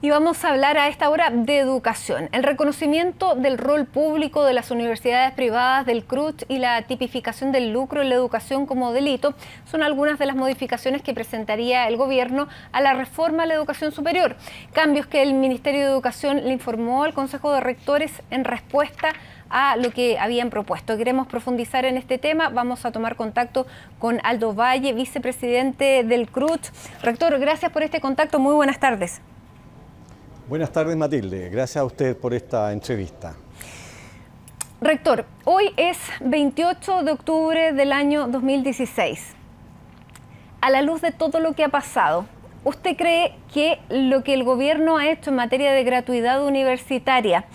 Y vamos a hablar a esta hora de educación. El reconocimiento del rol público de las universidades privadas del CRUCH y la tipificación del lucro en la educación como delito son algunas de las modificaciones que presentaría el gobierno a la reforma a la educación superior. Cambios que el Ministerio de Educación le informó al Consejo de Rectores en respuesta a lo que habían propuesto. Queremos profundizar en este tema. Vamos a tomar contacto con Aldo Valle, vicepresidente del CRUCH. Rector, gracias por este contacto. Muy buenas tardes. Buenas tardes, Matilde. Gracias a usted por esta entrevista. Rector, hoy es 28 de octubre del año 2016. A la luz de todo lo que ha pasado, ¿usted cree que lo que el gobierno ha hecho en materia de gratuidad universitaria,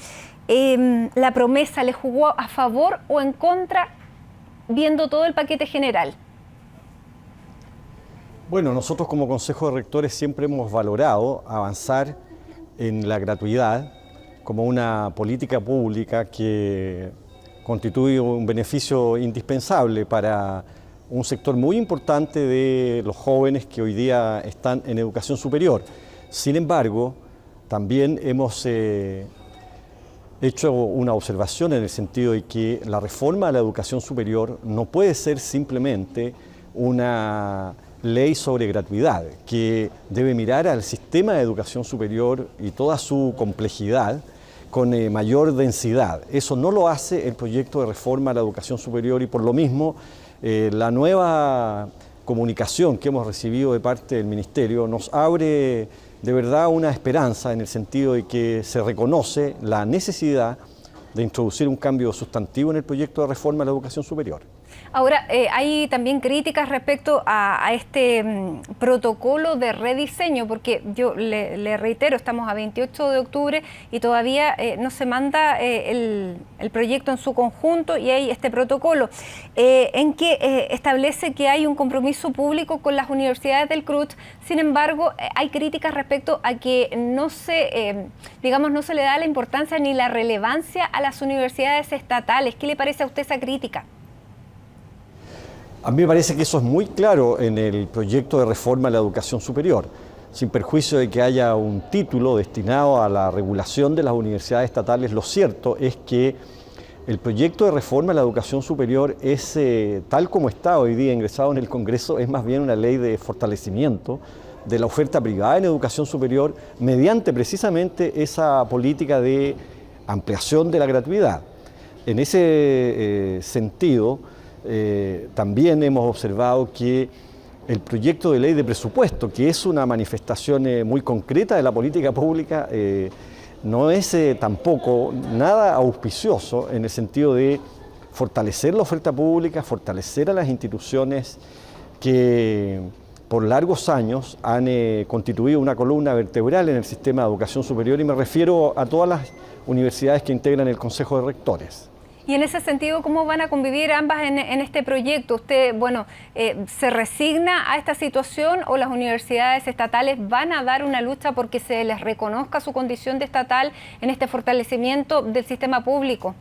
la promesa le jugó a favor o en contra, viendo todo el paquete general? Bueno, nosotros como Consejo de Rectores siempre hemos valorado avanzar en la gratuidad como una política pública que constituye un beneficio indispensable para un sector muy importante de los jóvenes que hoy día están en educación superior. Sin embargo, también hemos hecho una observación en el sentido de que la reforma a la educación superior no puede ser simplemente una ley sobre gratuidad, que debe mirar al sistema de educación superior y toda su complejidad con mayor densidad. Eso no lo hace el proyecto de reforma a la educación superior y por lo mismo la nueva comunicación que hemos recibido de parte del Ministerio nos abre de verdad una esperanza en el sentido de que se reconoce la necesidad de introducir un cambio sustantivo en el proyecto de reforma a la educación superior. Ahora, hay también críticas respecto a este protocolo de rediseño, porque yo le reitero, estamos a 28 de octubre y todavía no se manda el proyecto en su conjunto y hay este protocolo en que establece que hay un compromiso público con las universidades del CRUCH. Sin embargo, hay críticas respecto a que no se le da la importancia ni la relevancia a las universidades estatales. ¿Qué le parece a usted esa crítica? A mí me parece que eso es muy claro en el proyecto de reforma a la educación superior, sin perjuicio de que haya un título destinado a la regulación de las universidades estatales. Lo cierto es que el proyecto de reforma a la educación superior es, tal como está hoy día ingresado en el Congreso, es más bien una ley de fortalecimiento de la oferta privada en educación superior mediante precisamente esa política de ampliación de la gratuidad. En ese sentido, también hemos observado que el proyecto de ley de presupuesto, que es una manifestación muy concreta de la política pública, no es tampoco nada auspicioso en el sentido de fortalecer la oferta pública, fortalecer a las instituciones que por largos años han constituido una columna vertebral en el sistema de educación superior, y me refiero a todas las universidades que integran el Consejo de Rectores. Y en ese sentido, ¿cómo van a convivir ambas en este proyecto? ¿Usted, se resigna a esta situación o las universidades estatales van a dar una lucha porque se les reconozca su condición de estatal en este fortalecimiento del sistema público?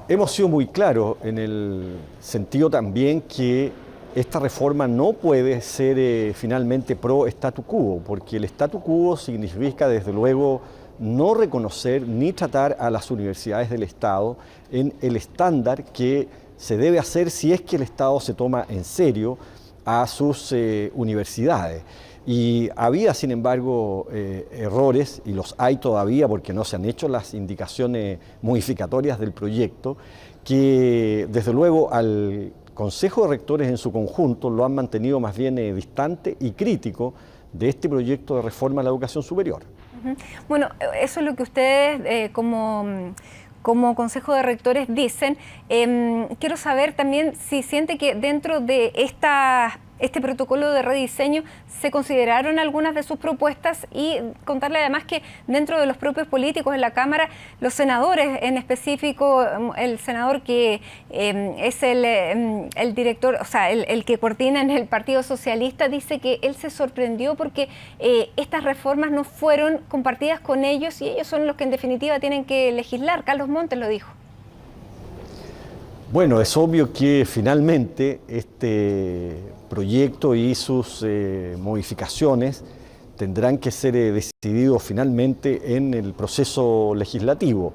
Hemos sido muy claros en el sentido también que esta reforma no puede ser finalmente pro statu quo, porque el statu quo significa desde luego no reconocer ni tratar a las universidades del Estado en el estándar que se debe hacer si es que el Estado se toma en serio a sus universidades. Y había, sin embargo, errores, y los hay todavía porque no se han hecho las indicaciones modificatorias del proyecto, que desde luego al Consejo de Rectores en su conjunto lo han mantenido más bien distante y crítico de este proyecto de reforma a la educación superior. Bueno, eso es lo que ustedes como Consejo de Rectores dicen. Quiero saber también si siente que dentro de este protocolo de rediseño se consideraron algunas de sus propuestas, y contarle además que dentro de los propios políticos en la Cámara, los senadores, en específico el senador que es el director, o sea, el que coordina en el Partido Socialista, dice que él se sorprendió porque estas reformas no fueron compartidas con ellos y ellos son los que en definitiva tienen que legislar. Carlos Montes lo dijo. Bueno, es obvio que finalmente este proyecto y sus modificaciones tendrán que ser decididos finalmente en el proceso legislativo.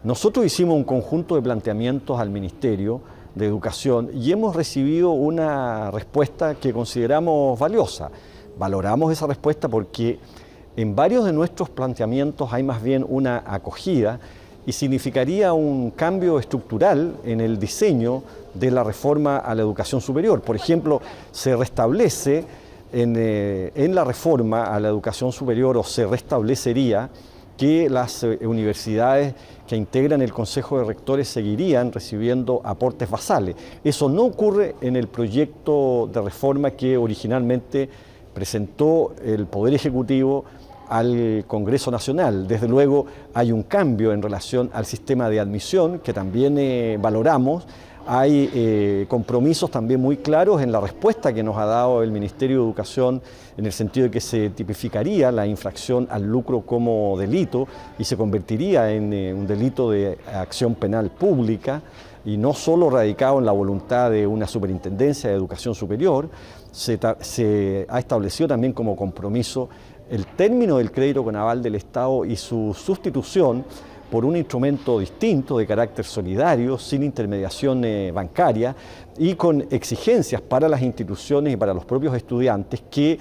Nosotros hicimos un conjunto de planteamientos al Ministerio de Educación y hemos recibido una respuesta que consideramos valiosa. Valoramos esa respuesta porque en varios de nuestros planteamientos hay más bien una acogida y significaría un cambio estructural en el diseño de la reforma a la educación superior. Por ejemplo, se restablece en la reforma a la educación superior, o se restablecería que las universidades que integran el Consejo de Rectores seguirían recibiendo aportes basales. Eso no ocurre en el proyecto de reforma que originalmente presentó el Poder Ejecutivo al Congreso Nacional. Desde luego hay un cambio en relación al sistema de admisión que también valoramos. Hay compromisos también muy claros en la respuesta que nos ha dado el Ministerio de Educación en el sentido de que se tipificaría la infracción al lucro como delito y se convertiría en un delito de acción penal pública y no solo radicado en la voluntad de una superintendencia de educación superior. Se ha establecido también como compromiso el término del crédito con aval del Estado y su sustitución por un instrumento distinto de carácter solidario, sin intermediación bancaria y con exigencias para las instituciones y para los propios estudiantes que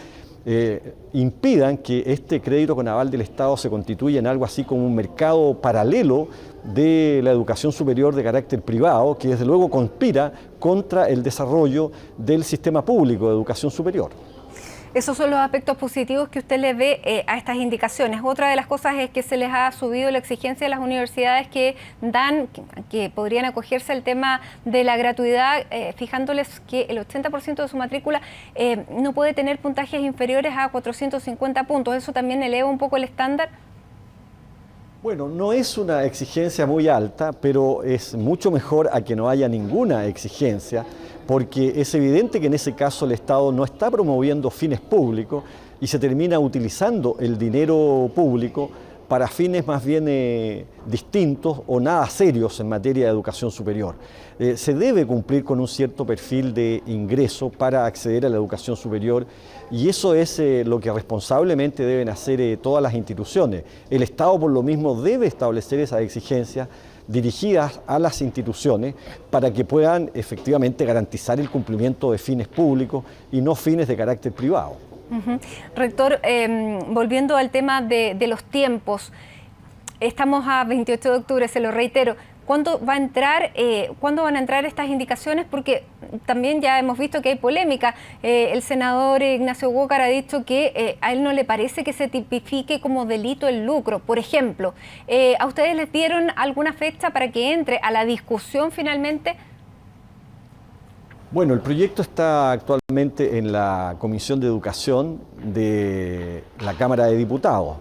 impidan que este crédito con aval del Estado se constituya en algo así como un mercado paralelo de la educación superior de carácter privado, que desde luego conspira contra el desarrollo del sistema público de educación superior. Esos son los aspectos positivos que usted le ve a estas indicaciones. Otra de las cosas es que se les ha subido la exigencia a las universidades que podrían acogerse al tema de la gratuidad, fijándoles que el 80% de su matrícula no puede tener puntajes inferiores a 450 puntos. ¿Eso también eleva un poco el estándar? Bueno, no es una exigencia muy alta, pero es mucho mejor a que no haya ninguna exigencia, porque es evidente que en ese caso el Estado no está promoviendo fines públicos y se termina utilizando el dinero público para fines más bien distintos o nada serios en materia de educación superior. Se debe cumplir con un cierto perfil de ingreso para acceder a la educación superior y eso es lo que responsablemente deben hacer todas las instituciones. El Estado por lo mismo debe establecer esas exigencias dirigidas a las instituciones para que puedan efectivamente garantizar el cumplimiento de fines públicos y no fines de carácter privado. Rector, volviendo al tema de los tiempos, estamos a 28 de octubre, se lo reitero. ¿Cuándo van a entrar estas indicaciones? Porque también ya hemos visto que hay polémica. El senador Ignacio Walker ha dicho que a él no le parece que se tipifique como delito el lucro. Por ejemplo, ¿a ustedes les dieron alguna fecha para que entre a la discusión finalmente? Bueno, el proyecto está actualmente en la Comisión de Educación de la Cámara de Diputados.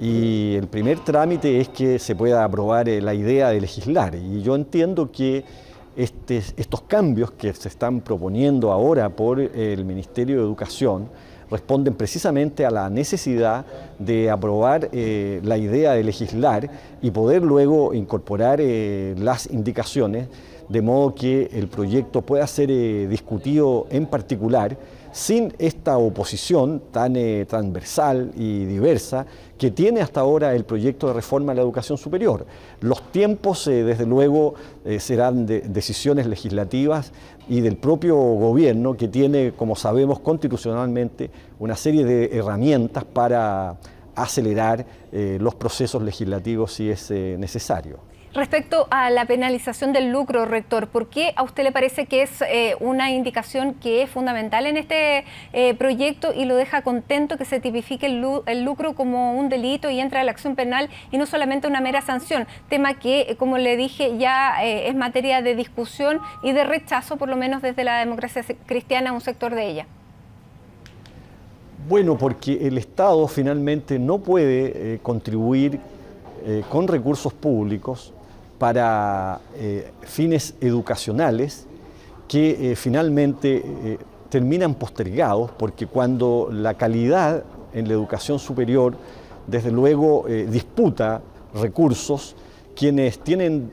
Y el primer trámite es que se pueda aprobar la idea de legislar. Y yo entiendo que estos cambios que se están proponiendo ahora por el Ministerio de Educación responden precisamente a la necesidad de aprobar la idea de legislar y poder luego incorporar las indicaciones de modo que el proyecto pueda ser discutido en particular sin esta oposición tan transversal y diversa que tiene hasta ahora el proyecto de reforma a la educación superior. Los tiempos, desde luego, serán de decisiones legislativas y del propio gobierno que tiene, como sabemos, constitucionalmente una serie de herramientas para acelerar los procesos legislativos si es necesario. Respecto a la penalización del lucro, rector, ¿por qué a usted le parece que es una indicación que es fundamental en este proyecto y lo deja contento que se tipifique el lucro como un delito y entra a la acción penal y no solamente una mera sanción? Tema que, como le dije, ya es materia de discusión y de rechazo, por lo menos desde la democracia cristiana, un sector de ella. Bueno, porque el Estado finalmente no puede contribuir con recursos públicos para fines educacionales que finalmente terminan postergados, porque cuando la calidad en la educación superior, desde luego, disputa recursos, quienes tienen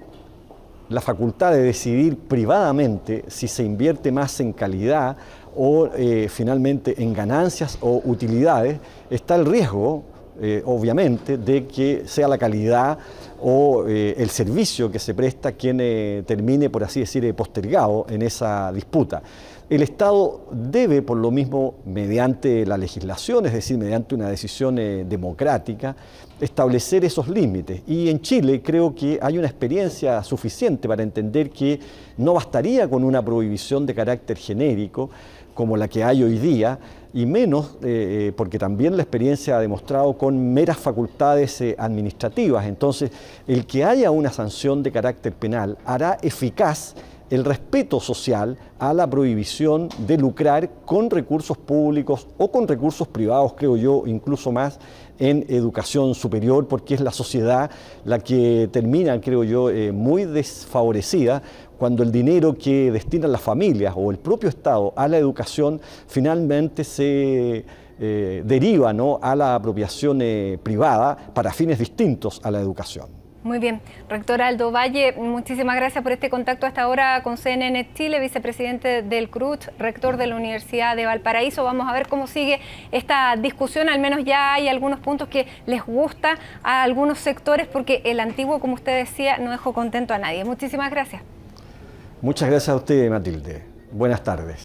la facultad de decidir privadamente si se invierte más en calidad o finalmente en ganancias o utilidades, está el riesgo, obviamente, de que sea la calidad o el servicio que se presta quien termine, por así decir, postergado en esa disputa. El Estado debe, por lo mismo, mediante la legislación, es decir, mediante una decisión democrática, establecer esos límites. Y en Chile creo que hay una experiencia suficiente para entender que no bastaría con una prohibición de carácter genérico, como la que hay hoy día, y menos porque también la experiencia ha demostrado con meras facultades administrativas. Entonces, el que haya una sanción de carácter penal hará eficaz el respeto social a la prohibición de lucrar con recursos públicos o con recursos privados, creo yo, incluso más en educación superior, porque es la sociedad la que termina, creo yo, muy desfavorecida cuando el dinero que destinan las familias o el propio Estado a la educación finalmente se deriva, ¿no?, a la apropiación privada para fines distintos a la educación. Muy bien. Rector Aldo Valle, muchísimas gracias por este contacto hasta ahora con CNN Chile, vicepresidente del CRUCH, rector de la Universidad de Valparaíso. Vamos a ver cómo sigue esta discusión. Al menos ya hay algunos puntos que les gusta a algunos sectores, porque el antiguo, como usted decía, no dejó contento a nadie. Muchísimas gracias. Muchas gracias a usted, Matilde. Buenas tardes.